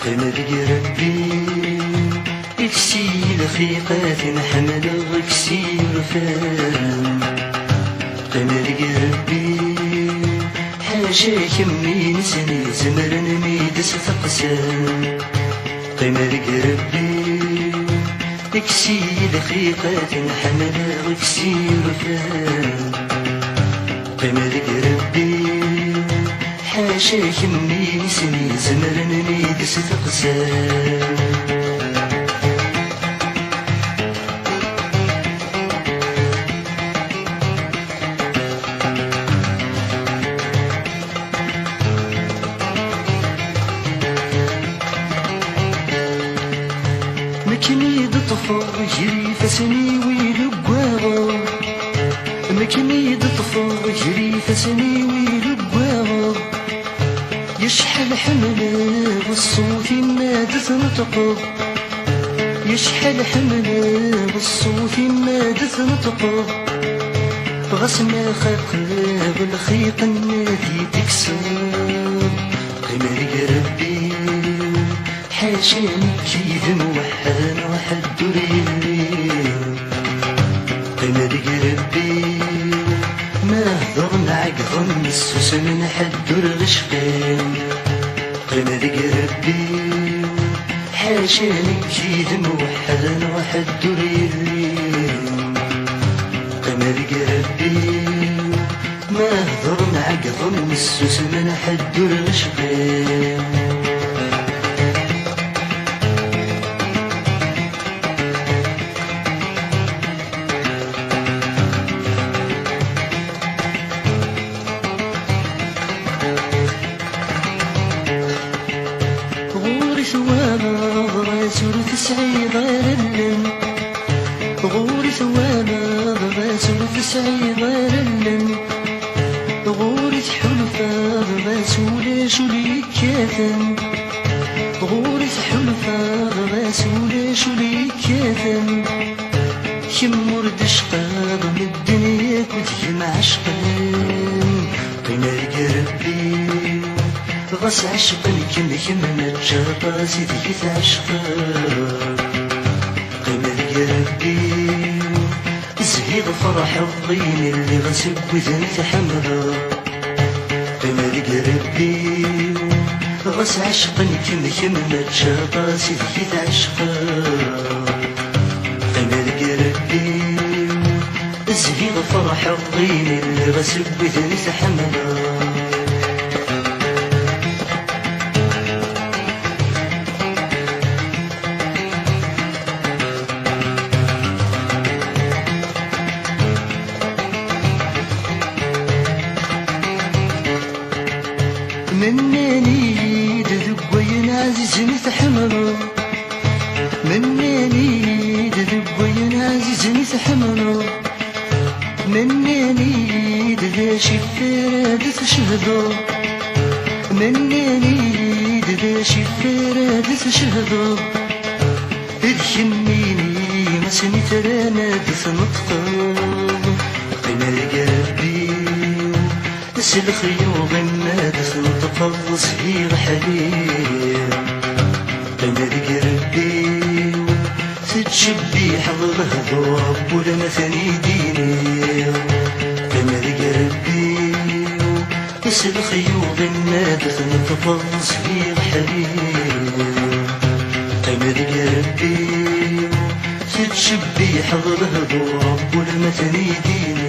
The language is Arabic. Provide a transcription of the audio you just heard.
قمرك ربي اكسي لخيقات نحمل غكسي رفان قمرك ربي حاشا كمي نسني زمرن ميدس ثقسان قمرك ربي اكسي لخيقات نحمل غكسي رفان قمرك ربي حاشا كمي نسني زمرن ميدس ثقسان مكني دطفر جري فسني ويلقواغا مكني دطفر جري فسني ويلقواغا يشحل حمله بالصوت النادي تنطق يشحل حمله بالصوت النادي تنطق غسنا خلق بالخيط النادي تكسر قمرك ربي حاشاني كيف موحد واحد دريلي قمرك ربي ما هضر نعقض نسوس من حد الغشقين قمرك ربي حاشاني كيف موحد واحد دريلي قمرك ربي ما هضر نعقض نسوس من حد الغشقين ثوابا تسعي غير اللم غوري ثوابا تسعي غير اللم غوري حلفا بسولي شولي كاثم غوري حلفا بسولي شولي كاثم كم ورد شقاق من الدنيا كنت معشقين قمرك ربي غص عشقا كم نتجرى سيدي تعشقا قمرك ربي زهيد فرح الضين اللي غسب وذنت حمرا قمرك ربي غص عشقا كم نتجرى سيدي تعشقا قمرك ربي زهيد فرح الضين اللي غسب وذنت حمرا مناني دذبوين عزيز نتحمل مناني دذبوين عزيز نتحمل مناني دذا شفارة تشهد مناني دذا شفارة تشهد تذكنيني ما سنترانا تنطق قمرك ربي الخيوط النادي تنطق صغير حليل قمرك ربي تتشبي حظ الهضاب ولا مثني ديني قمرك ربي الخيوط النادي تنطق صغير حليل قمرك ربي تتشبي حظ الهضاب ولا مثني ديني